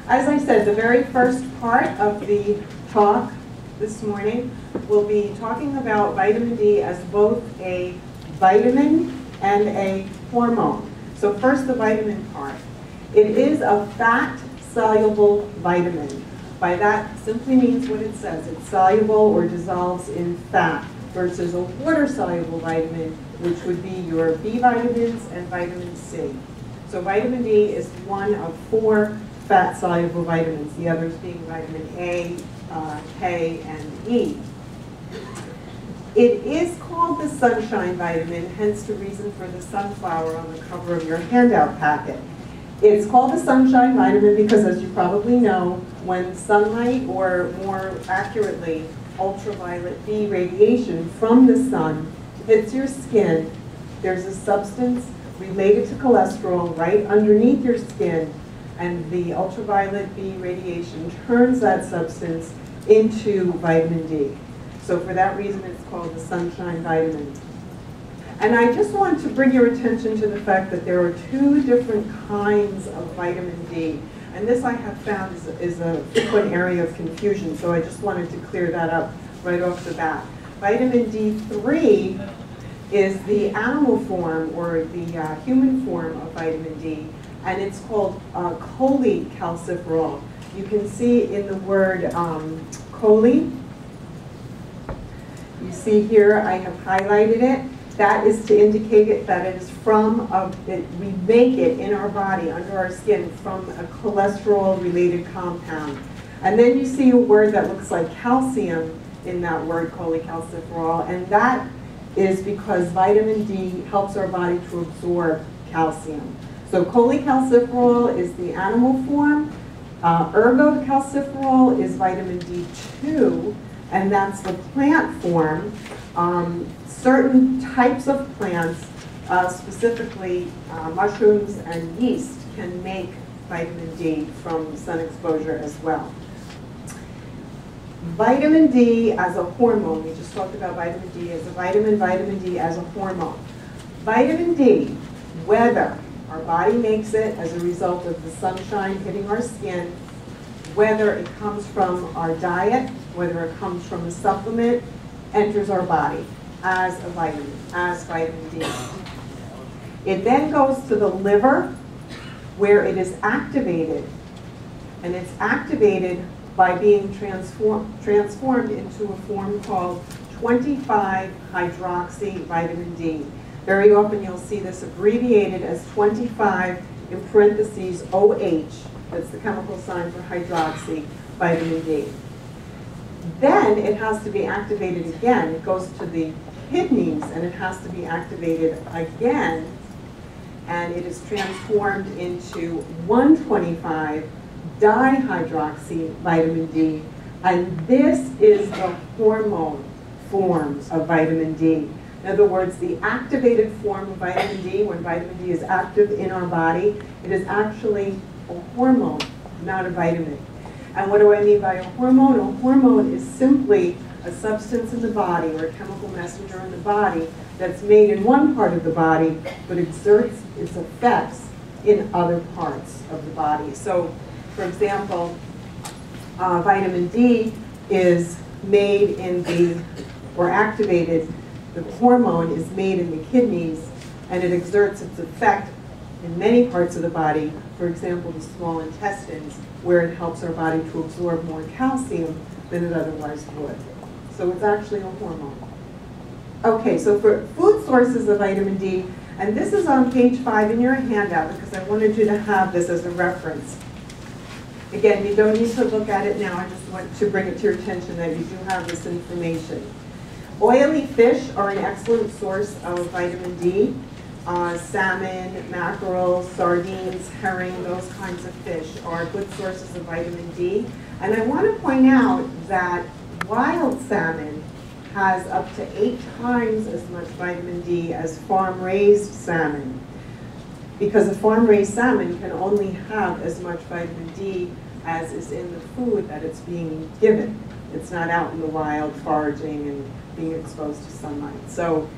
As I said, the very first part of the talk this morning will be talking about vitamin D as both a vitamin and a hormone. So first, the vitamin part. It is a fat-soluble vitamin. By that, simply means what it says. It's soluble or dissolves in fat versus a water-soluble vitamin, which would be your B vitamins and vitamin C. So vitamin D is one of 4 fat-soluble vitamins, the others being vitamin A, K, and E. It is called the sunshine vitamin, hence the reason for the sunflower on the cover of your handout packet. It's called the sunshine vitamin because, as you probably know, when sunlight, or more accurately, ultraviolet B radiation from the sun hits your skin, there's a substance related to cholesterol right underneath your skin, and the ultraviolet B radiation turns that substance into vitamin D. So for that reason, it's called the sunshine vitamin. And I just want to bring your attention to the fact that there are 2 different kinds of vitamin D. And this I have found is a frequent area of confusion, so I just wanted to clear that up right off the bat. Vitamin D3 is the animal form, or the human form of vitamin D, and it's called cholecalciferol. You can see in the word chole, you see here I have highlighted it. That is to indicate it, that it is from, we make it in our body, under our skin, from a cholesterol-related compound. And then you see a word that looks like calcium in that word, cholecalciferol, and that is because vitamin D helps our body to absorb calcium. So cholecalciferol is the animal form, ergocalciferol is vitamin D2, and that's the plant form. Certain types of plants, specifically mushrooms and yeast, can make vitamin D from sun exposure as well. Vitamin D as a hormone, we just talked about vitamin D as a vitamin D as a hormone. Vitamin D, whether our body makes it as a result of the sunshine hitting our skin, whether it comes from our diet, whether it comes from a supplement, enters our body as a vitamin, as vitamin D. It then goes to the liver, where it is activated, and it's activated by being transformed into a form called 25-hydroxy vitamin D. Very often you'll see this abbreviated as 25 in parentheses OH, that's the chemical sign for hydroxy vitamin D. Then it has to be activated again. It goes to the kidneys and it has to be activated again, and it is transformed into 125 dihydroxy vitamin D, and this is the hormone forms of vitamin D. In other words, the activated form of vitamin D, when vitamin D is active in our body, it is actually a hormone, not a vitamin. And what do I mean by a hormone? A hormone is simply a substance in the body, or a chemical messenger in the body, that's made in one part of the body, but exerts its effects in other parts of the body. So, for example, vitamin D is made in the, or activated, the hormone is made in the kidneys, and it exerts its effect in many parts of the body, for example, the small intestines, where it helps our body to absorb more calcium than it otherwise would. So it's actually a hormone. Okay, so for food sources of vitamin D, and this is on page 5 in your handout because I wanted you to have this as a reference. Again, you don't need to look at it now, I just want to bring it to your attention that you do have this information. Oily fish are an excellent source of vitamin D. Salmon, mackerel, sardines, herring, those kinds of fish are good sources of vitamin D. And I want to point out that wild salmon has up to 8 times as much vitamin D as farm-raised salmon, because a farm-raised salmon can only have as much vitamin D as is in the food that it's being given. It's not out in the wild foraging and being exposed to sunlight. So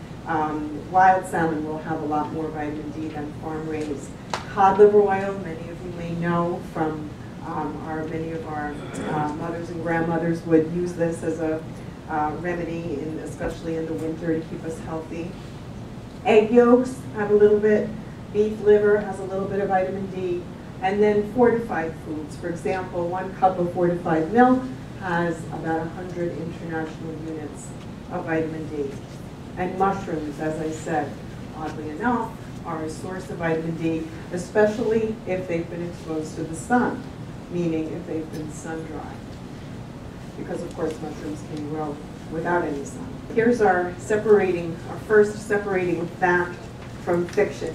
wild salmon will have a lot more vitamin D than farm-raised. Cod liver oil, many of you may know from Many of our mothers and grandmothers would use this as a remedy, especially in the winter, to keep us healthy. Egg yolks have a little bit, beef liver has a little bit of vitamin D, and then fortified foods. For example, 1 cup of fortified milk has about 100 international units of vitamin D. And mushrooms, as I said, oddly enough, are a source of vitamin D, especially if they've been exposed to the sun, meaning if they've been sun-dried. Because, of course, mushrooms can grow without any sun. Here's our first separating fact from fiction.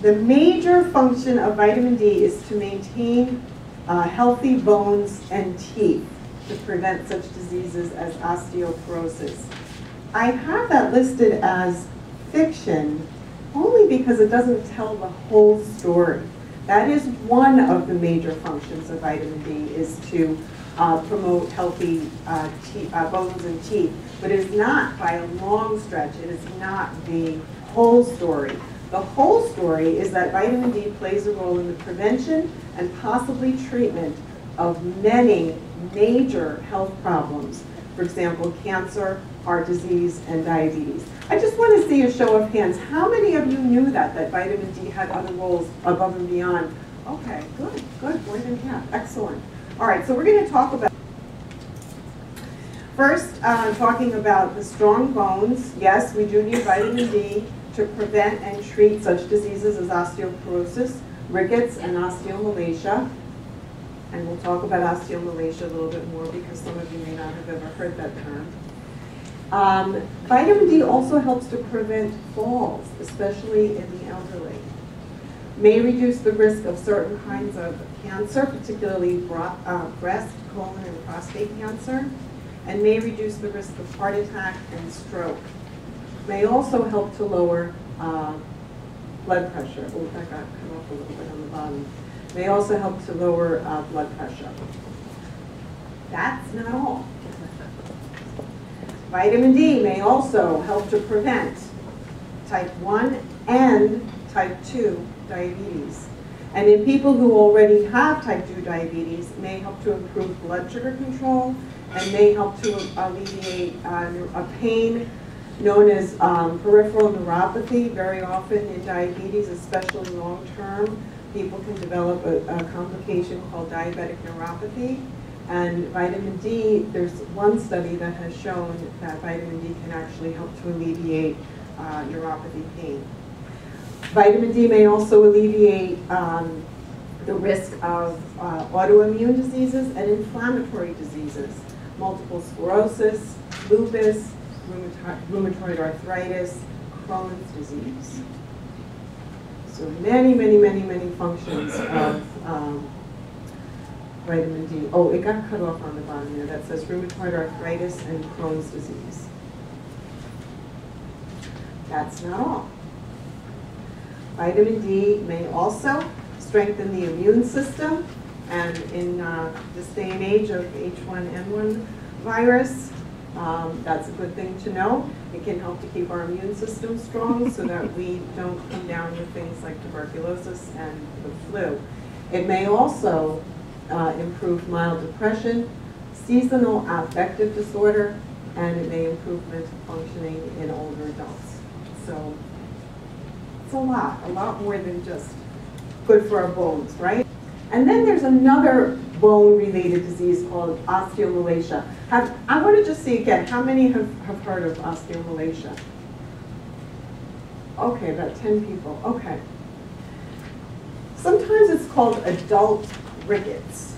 The major function of vitamin D is to maintain healthy bones and teeth to prevent such diseases as osteoporosis. I have that listed as fiction only because it doesn't tell the whole story. That is one of the major functions of vitamin D, is to promote healthy bones and teeth. But it is not, by a long stretch, it is not the whole story. The whole story is that vitamin D plays a role in the prevention and possibly treatment of many major health problems. For example, cancer, heart disease, and diabetes. I just want to see a show of hands. How many of you knew that vitamin D had other roles above and beyond? Okay, good, more than half, excellent. All right, so we're going to talk about, first, talking about the strong bones. Yes, we do need vitamin D to prevent and treat such diseases as osteoporosis, rickets, and osteomalacia. And we'll talk about osteomalacia a little bit more because some of you may not have ever heard that term. Vitamin D also helps to prevent falls, especially in the elderly. May reduce the risk of certain kinds of cancer, particularly breast, colon, and prostate cancer, and may reduce the risk of heart attack and stroke. May also help to lower blood pressure. Oh, that got cut off a little bit on the bottom. May also help to lower blood pressure. That's not all. Vitamin D may also help to prevent type 1 and type 2 diabetes. And in people who already have type 2 diabetes, may help to improve blood sugar control and may help to alleviate a pain known as peripheral neuropathy. Very often in diabetes, especially long term, people can develop a complication called diabetic neuropathy. And vitamin D, there's one study that has shown that vitamin D can actually help to alleviate neuropathy pain. Vitamin D may also alleviate the risk of autoimmune diseases and inflammatory diseases, multiple sclerosis, lupus, rheumatoid arthritis, Crohn's disease. So many, many, many, many functions of vitamin D. Oh, it got cut off on the bottom there. That says rheumatoid arthritis and Crohn's disease. That's not all. Vitamin D may also strengthen the immune system, and in this day and age of H1N1 virus, that's a good thing to know. It can help to keep our immune system strong so that we don't come down with things like tuberculosis and the flu. It may also improve mild depression, seasonal affective disorder, and it may improve mental functioning in older adults. So it's a lot more than just good for our bones, right? And then there's another bone-related disease called osteomalacia. I want to just see again, how many have heard of osteomalacia? Okay, about 10 people, okay. Sometimes it's called adult rickets.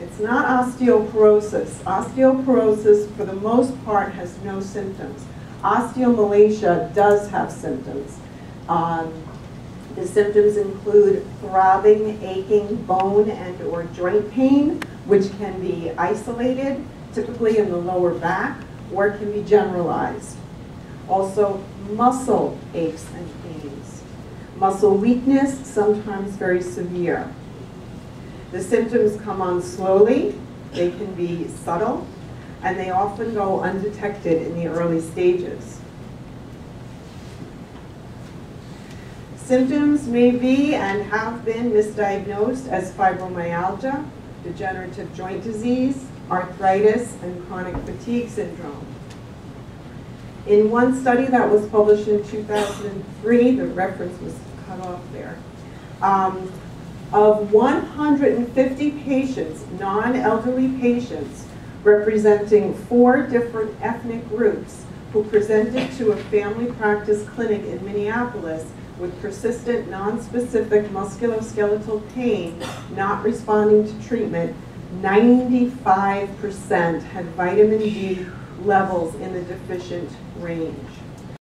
It's not osteoporosis. Osteoporosis, for the most part, has no symptoms. Osteomalacia does have symptoms. The symptoms include throbbing, aching, bone and or joint pain, which can be isolated, typically in the lower back, or it can be generalized. Also, muscle aches and pains. Muscle weakness, sometimes very severe. The symptoms come on slowly, they can be subtle, and they often go undetected in the early stages. symptoms may be and have been misdiagnosed as fibromyalgia, degenerative joint disease, arthritis, and chronic fatigue syndrome. In one study that was published in 2003, the reference was cut off there, of 150 patients, non-elderly patients, representing 4 different ethnic groups who presented to a family practice clinic in Minneapolis with persistent, non-specific musculoskeletal pain not responding to treatment, 95% had vitamin D levels in the deficient range.